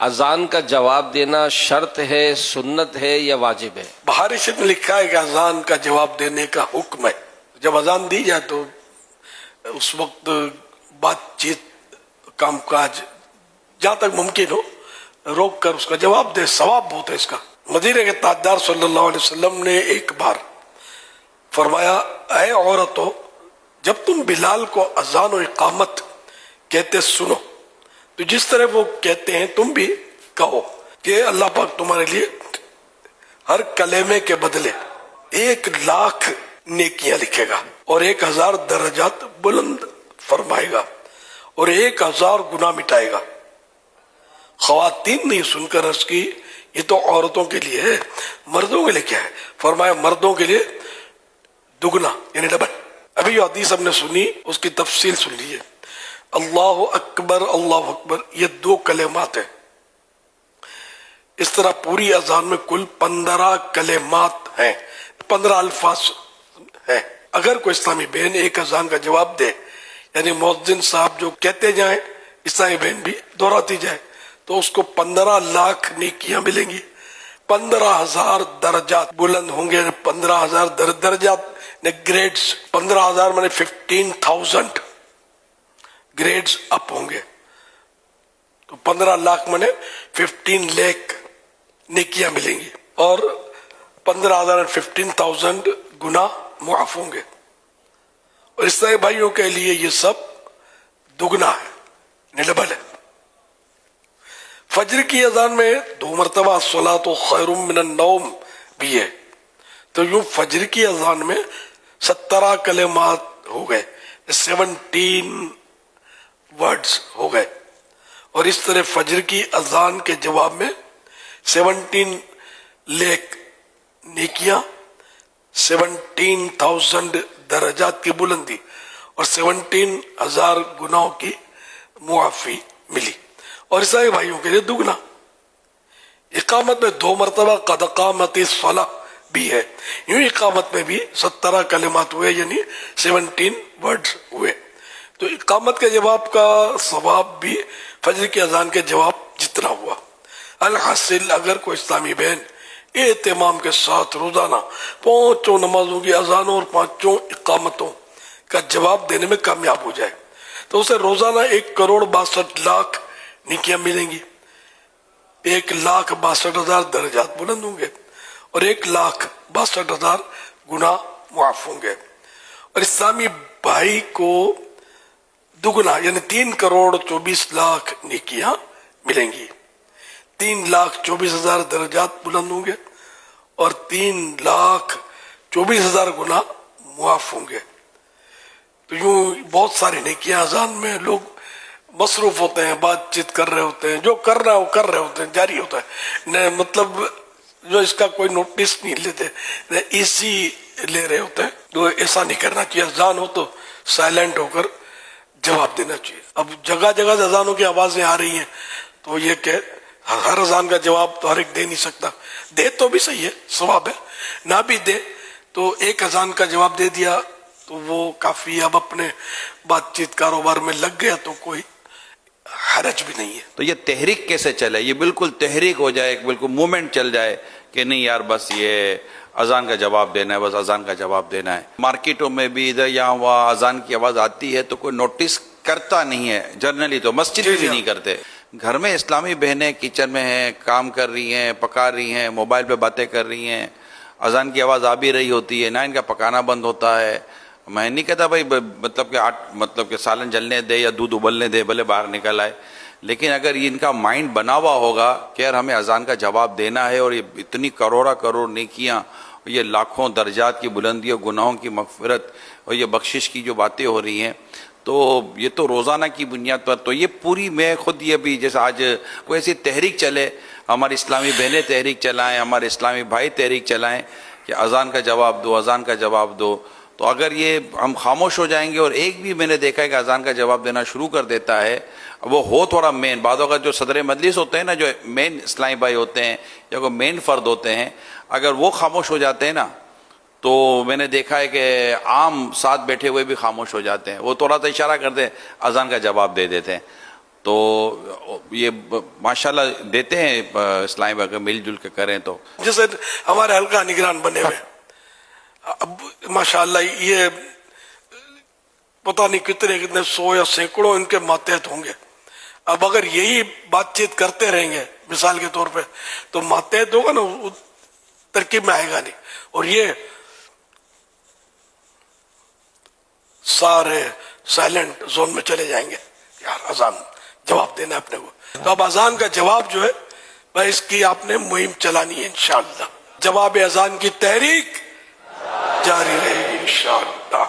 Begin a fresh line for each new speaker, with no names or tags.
اذان کا جواب دینا شرط ہے، سنت ہے یا واجب ہے؟
بہاری شریف میں لکھا ہے کہ اذان کا جواب دینے کا حکم ہے. جب اذان دی جائے تو اس وقت بات چیت، کام کاج جہاں تک ممکن ہو روک کر اس کا جواب دے، ثواب بہت ہے اس کا. مدینے کے تاجدار صلی اللہ علیہ وسلم نے ایک بار فرمایا، اے عورتوں، جب تم بلال کو اذان و اقامت کہتے سنو تو جس طرح وہ کہتے ہیں تم بھی کہو کہ اللہ پاک تمہارے لیے ہر کلمے کے بدلے 1,00,000 نیکیاں لکھے گا اور 1,000 درجات بلند فرمائے گا اور 1,000 گناہ مٹائے گا. خواتین نے سن کر عرض کی، یہ تو عورتوں کے لیے ہے، مردوں کے لیے کیا ہے؟ فرمایا مردوں کے لیے دگنا یعنی ڈبل. ابھی جو حدیث ہم نے سنی اس کی تفصیل سن لیجیے. اللہ اکبر اللہ اکبر یہ 2 کلمات ہیں. اس طرح پوری اذان میں کل 15 کلمات ہیں، 15 الفاظ ہیں. اگر کوئی اسلامی بہن ایک اذان کا جواب دے، یعنی مؤذن صاحب جو کہتے جائیں اسلامی بہن بھی دہراتی جائے، تو اس کو 15,00,000 نیکیاں ملیں گی، 15,000 درجات بلند ہوں گے. 15,000 درجات نے گریڈز، 15,000 میں 15,000 گریڈز اپ ہوں گے. تو 15,00,000 میں 15 لاکھ نیکیاں ملیں گی اور 15,000 15,000 گناہ معاف ہوں گے. اور اس طرح بھائیوں کے لیے یہ سب دگنا ہے، ڈبل ہے. فجر کی اذان میں 2 مرتبہ الصلاۃ خیر من النوم بھی ہے. تو یوں فجر کی اذان میں 17 کلمات ہو گئے، 17 ورڈز ہو گئے. اور اس طرح فجر کی اذان کے جواب میں 17 لاکھ نیکیاں، 17,000 درجات کی بلندی اور 17,000 گناہوں کی معافی ملی. اور عیسائی بھائیوں کے لیے دگنا. اقامت میں 2 مرتبہ قد قامت الصلاۃ بھی ہے. یوں اقامت میں بھی 17 کلمات ہوئے، یعنی 17 ورڈز ہوئے. تو اقامت کے جواب کا ثواب بھی فجر کی اذان کے جواب جتنا ہوا. الحاصل اگر کوئی اسلامی بہن اہتمام کے ساتھ روزانہ 5 نمازوں کی اذانوں اور 5 اقامتوں کا جواب دینے میں کامیاب ہو جائے تو اسے روزانہ 1,62,00,000 نیکیاں ملیں گی، 1,62,000 درجات بلند ہوں گے اور 1,62,000 گناہ معاف ہوں گے. اور اسلامی بھائی کو دگنا یعنی 3,24,00,000 نیکیاں ملیں گی، 3,24,000 درجات بلند ہوں گے اور 3,24,000 گناہ معاف ہوں گے. تو یوں بہت ساری نیکیاں اذان میں لوگ مصروف ہوتے ہیں، بات چیت کر رہے ہوتے ہیں، جو کر رہا ہے وہ کر رہے ہوتے ہیں، جاری ہوتا ہے. مطلب جو اس کا کوئی نوٹس نہیں لیتے، ایزی لے رہے ہوتے ہیں. تو ایسا نہیں کرنا چاہیے. اذان ہو تو سائلنٹ ہو کر جواب دینا چاہیے. اب جگہ جگہ سے اذانوں کی آوازیں آ رہی ہیں تو یہ کہ ہر اذان کا جواب تو ہر ایک دے نہیں سکتا. دے تو بھی صحیح ہے، ثواب ہے. نہ بھی دے تو ایک اذان کا جواب دے دیا تو وہ کافی. اب اپنے بات چیت کاروبار میں لگ گیا تو کوئی حرج بھی نہیں ہے.
تو یہ تحریک کیسے چلے؟ یہ بالکل تحریک ہو جائے، بالکل مومنٹ چل جائے کہ نہیں یار بس یہ اذان کا جواب دینا ہے، بس اذان کا جواب دینا ہے. مارکیٹوں میں بھی ادھر یہاں وہاں اذان کی آواز آتی ہے تو کوئی نوٹس کرتا نہیں ہے جنرلی. تو مسجد میں بھی نہیں کرتے. گھر میں اسلامی بہنیں کچن میں ہیں، کام کر رہی ہیں، پکا رہی ہیں، موبائل پہ باتیں کر رہی ہیں، اذان کی آواز آ بھی رہی ہوتی ہے، نہ ان کا پکانا بند ہوتا ہے. میں نہیں کہتا بھائی مطلب کہ سالن جلنے دے یا دودھ ابلنے دے، بھلے باہر نکل آئے. لیکن اگر ان کا مائنڈ بنا ہوا ہوگا کہ یار ہمیں اذان کا جواب دینا ہے اور یہ اتنی کروڑ نیکیاں، یہ لاکھوں درجات کی بلندی اور گناہوں کی مغفرت اور یہ بخشش کی جو باتیں ہو رہی ہیں، تو یہ تو روزانہ کی بنیاد پر. تو یہ پوری میں خود یہ بھی جیسے آج کوئی ایسی تحریک چلے، ہماری اسلامی بہنیں تحریک چلائیں، ہمارے اسلامی بھائی تحریک چلائیں کہ اذان کا جواب دو، اذان کا جواب دو. تو اگر یہ ہم خاموش ہو جائیں گے اور ایک بھی میں نے دیکھا ہے کہ اذان کا جواب دینا شروع کر دیتا ہے، وہ ہو تھوڑا مین، بعض اوقات جو صدر مجلس ہوتے ہیں نا، جو مین اسلامی بھائی ہوتے ہیں یا کوئی مین فرد ہوتے ہیں، اگر وہ خاموش ہو جاتے ہیں نا تو میں نے دیکھا ہے کہ عام ساتھ بیٹھے ہوئے بھی خاموش ہو جاتے ہیں. وہ تھوڑا سا اشارہ کرتے ہیں، اذان کا جواب دے دیتے ہیں. تو یہ ماشاءاللہ دیتے ہیں اسلام اگر مل جل کے کریں تو.
جیسے ہمارے حلقہ نگران بنے ہوئے، اب ماشاءاللہ یہ پتہ نہیں کتنے 100 یا سینکڑوں ان کے ماتحت ہوں گے. اب اگر یہی بات چیت کرتے رہیں گے مثال کے طور پہ تو ماتحت ہوگا نا، ترکیب میں آئے گا نہیں. اور یہ سارے سائلنٹ زون میں چلے جائیں گے، یار اذان جواب دینا ہے اپنے کو. تو اب اذان کا جواب جو ہے بھائی اس کی آپ نے مہم چلانی ہے انشاءاللہ. جواب اذان کی تحریک جاری رہے گی انشاءاللہ.